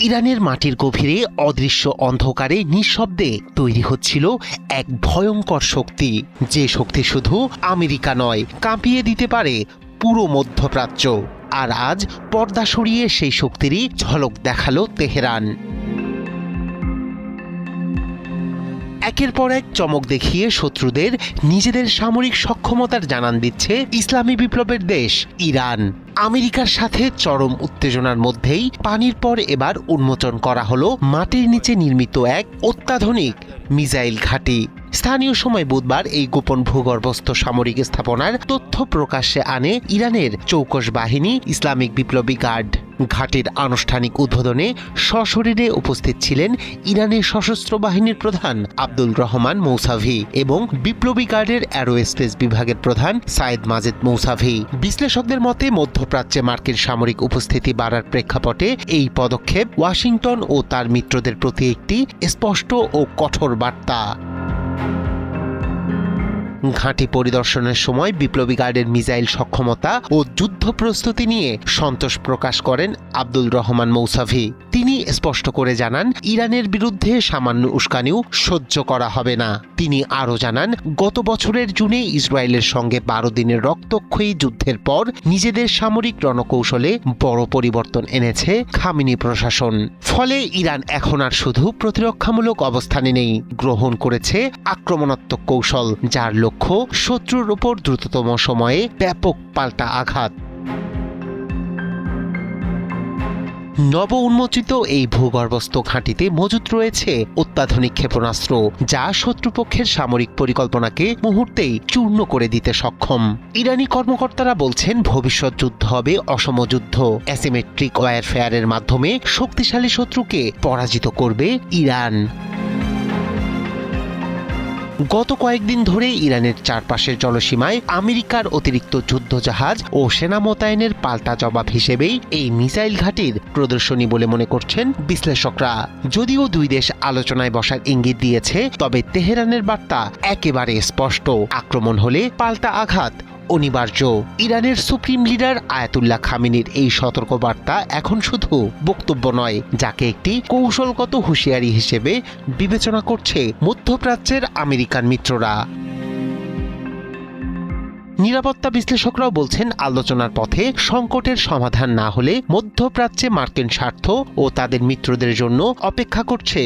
ইরানের মাটির গভীরে অদৃশ্য অন্ধকারে নিঃশব্দে তৈরি হচ্ছিল এক ভয়ঙ্কর শক্তি, যে শক্তি শুধু আমেরিকা নয়, কাঁপিয়ে দিতে পারে পুরো মধ্যপ্রাচ্য। আর আজ পর্দা সরিয়ে সেই শক্তিরই ঝলক দেখালো তেহরান। একের পর এক চমক দেখিয়ে শত্রুদের নিজেদের সামরিক সক্ষমতার জানান দিচ্ছে ইসলামী বিপ্লবের দেশ ইরান। আমেরিকার সাথে চরম উত্তেজনার মধ্যেই পানির পর এবার উন্মোচন করা হলো মাটির নিচে নির্মিত এক অত্যাধুনিক মিসাইল ঘাঁটি। স্থানীয় সময় বুধবার এই গোপন ভূগর্ভস্থ সামরিক স্থাপনার তথ্য প্রকাশ্যে আনে ইরানের চৌকস বাহিনী ইসলামিক বিপ্লবী গার্ড। ঘাঁটির আনুষ্ঠানিক উদ্বোধনে সশরীরে উপস্থিত ছিলেন ইরানের সশস্ত্র বাহিনীর প্রধান আব্দুল রহমান মৌসাভি এবং বিপ্লবী গার্ডের অ্যারোস্পেস বিভাগের প্রধান সায়েদ মাজেদ মৌসাভি। বিশ্লেষকদের মতে মধ্যপ্রাচ্যে মার্কিন সামরিক উপস্থিতি বাড়ার প্রেক্ষাপটে এই পদক্ষেপ ওয়াশিংটন ও তার মিত্রদের প্রতি একটি স্পষ্ট ও কঠোর বার্তা। ঘাঁটি পরিদর্শনের সময় বিপ্লবী গার্ডের মিসাইল সক্ষমতা ও যুদ্ধ প্রস্তুতি নিয়ে সন্তোষ প্রকাশ করেন আব্দুল রহমান মৌসাভি। তিনি স্পষ্ট করে জানান, ইরানের বিরুদ্ধে সামান্য উস্কানিও সহ্য করা হবে না। তিনি আরও জানান, গত বছরের জুনে ইসরায়েলের সঙ্গে 12 দিনের রক্তক্ষয়ী যুদ্ধের পর নিজেদের সামরিক রণকৌশলে বড় পরিবর্তন এনেছে খামেনি প্রশাসন। ফলে ইরান এখন আর শুধু প্রতিরক্ষামূলক অবস্থানে নেই, গ্রহণ করেছে আক্রমণাত্মক কৌশল, যার লক্ষ্য শত্রুর উপর দ্রুততম সময়ে ব্যাপক পাল্টা আঘাত। নব উন্মোচিত এই ভূগর্ভস্থ ঘাঁটিতে মজুত রয়েছে অত্যাধুনিক ক্ষেপণাস্ত্র, যা শত্রুপক্ষের সামরিক পরিকল্পনাকে মুহূর্তেই চূর্ণ করে দিতে সক্ষম। ইরানি কর্মকর্তারা বলছেন, ভবিষ্যৎ যুদ্ধ হবে অসম যুদ্ধ। অ্যাসিমেট্রিক ওয়ারফেয়ারের মাধ্যমে শক্তিশালী শত্রুকে পরাজিত করবে ইরান। গত কয়েকদিন ধরে ইরানের চারপাশের জলসীমায় আমেরিকার অতিরিক্ত যুদ্ধজাহাজ ও সেনা মোতায়েনের পাল্টা জবাব হিসেবেই এই মিসাইল ঘাঁটির প্রদর্শনী বলে মনে করছেন বিশ্লেষকরা। যদিও দুই দেশ আলোচনায় বসার ইঙ্গিত দিয়েছে, তবে তেহরানের বার্তা একেবারে স্পষ্ট, আক্রমণ হলে পাল্টা আঘাত অনিবার্য। ইরানের সুপ্রিম লিডার আয়াতুল্লাহ খামেনির এই সতর্কবার্তা এখন শুধু বক্তব্য নয়, যাকে একটি কৌশলগত হুঁশিয়ারি হিসেবে বিবেচনা করছে মধ্যপ্রাচ্যের আমেরিকান মিত্ররা। নিরাপত্তা বিশ্লেষকরাও বলছেন, আলোচনার পথে সংকটের সমাধান না হলে মধ্যপ্রাচ্যে মার্কিন স্বার্থ ও তাদের মিত্রদের জন্য অপেক্ষা করছে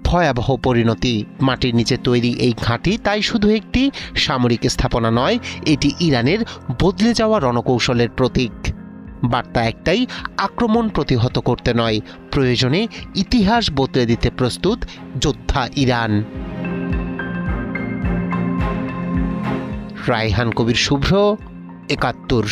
ভয়াবহ পরিণতি। মাটির নিচে তৈরি এই ঘাঁটি তাই শুধু একটি সামরিক স্থাপনা নয়, এটি ইরানের বদলে যাওয়া রণকৌশলের প্রতীক। বার্তা একটাই, আক্রমণ প্রতিহত করতে নয়, প্রয়োজনে ইতিহাস বদলে দিতে প্রস্তুত যোদ্ধা ইরান। রায়হান কবির শুভ্র, ৭১।